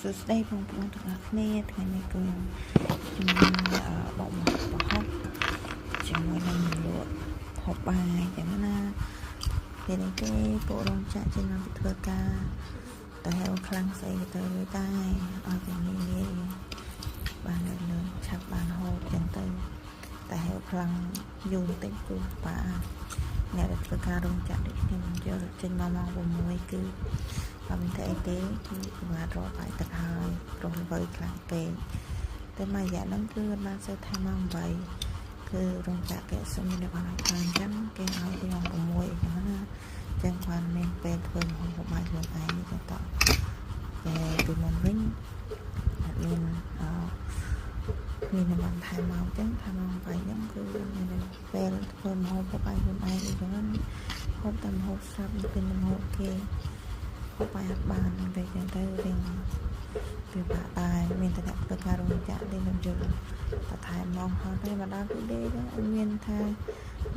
សួស្តីបងប្អូនទាំងអស់គ្នាថ្ងៃនេះគឺជំនួសបបប្រហុកជាមួយនឹងលក់ហូបបាយចឹងណាពេលនេះទេពួករោងចក្រចេញមកធ្វើការតែហៅខ្លាំងស្អីទៅរួចតែឲ្យតែងាយបានលើឆាប់បានហូបចឹងទៅតែហៅខ្លាំងយូរបន្តិចគឺបាទអ្នកដែលធ្វើការរោងចក្រដូចខ្ញុំយកចេញមកម៉ោង6គឺបើមិនតែអីទេគឺបានរកបាយទឹកហើយព្រោះល្វើយខ្លាំងពេកតែមួយរយៈហ្នឹងគឺបានសូវថាម៉ោង8គឺរោងចក្រគេសុំមានបានឲ្យបានអញ្ចឹងគេឲ្យពីម៉ោង6អញ្ចឹងណាអញ្ចឹងគាត់មានពេលធ្វើម្ហូបបាយខ្លួនឯងអញ្ចឹងតតែពីមុនវិញអត់មានបានថែមមកអញ្ចឹងថែមមកបាយអញ្ចឹងគឺមានពេលធ្វើម្ហូបបាយខ្លួនឯងអញ្ចឹងហូបតែម្ហូបស្រាប់ពីម្ហូបគេបាយអត់បានតែចឹងទៅរៀងពីបាក់តែមានតែធ្វើការរោងចក្រទេខ្ញុំយល់តែថែមមកហត់ទេមកដល់ពីដេហ្នឹងអត់មានថា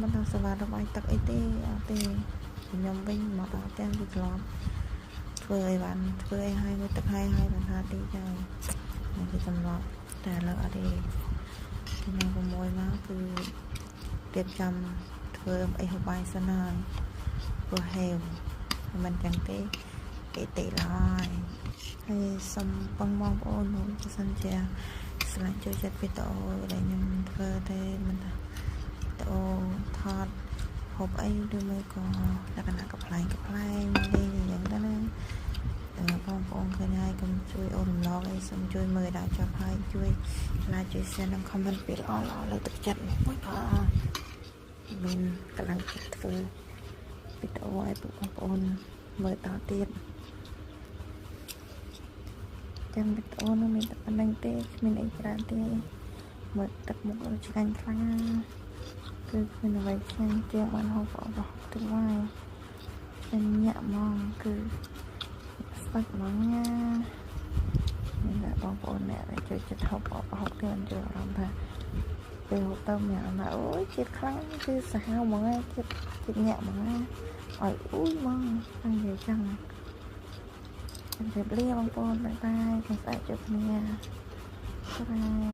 មិនដល់សវត្ថបាយទឹកអីទេអត់ទេខ្ញុំវិញមកដល់ទាំងពីក្លំធ្វើអីបានធ្វើអីឲ្យមួយទឹកឲ្យបានថាទីទៅនេះគឺចំឡប់តែលើអត់ទេទីម៉ោង6មកគឺរៀបចំធ្វើអីហូបបាយសិនហើយព្រោះហេវមិនចឹងទេគេតិឡើយហើយសូមបងប្អូននោះបើសិនជាស្លាញ់ចូលចិត្តវីដេអូដែលខ្ញុំធ្វើទេមិនថាវីដេអូថតហូបអីឬមួយក៏លក្ខណៈកំ pl ែងលេងយ៉ាងទៅណាបងប្អូនឃើញហើយកុំជួយអូនរំលងអីសូមជួយមើលដល់ចប់ហើយជួយ like ជួយ share និង comment ពីល្អលើទឹកចិត្តមួយផងមានកម្លាំងចិត្តធ្វើវីដេអូឲ្យបងប្អូនមើលតទៀតចាំវីដេអូនោះមានតែប៉ុណ្្នឹងទេគ្មានអីច្រើនទេមើលទឹកមុខឆ្ងាញ់ខ្លាំងគឺគ្មានអ្វីឆ្ងាញ់ជាងបានហូបរបស់ទឹកហើយតែញាក់ហ្មងគឺស្បាច់ហ្មងណាមានតែបងប្អូនអ្នកដែលជួយចិត្តហូបរបស់គេអញ្ចឹងអារម្មណ៍ថាពេលហូបទៅមានអារម្មណ៍អូយជាតិខ្លាំងគឺសាហាវហ្មងជាតិញាក់ហ្មងណាឲ្យអ៊ូយហ្មងអញ្ចឹងជម្រាបលាបងប្អូនបាយបាយស្អាតជួបគ្នាបាយ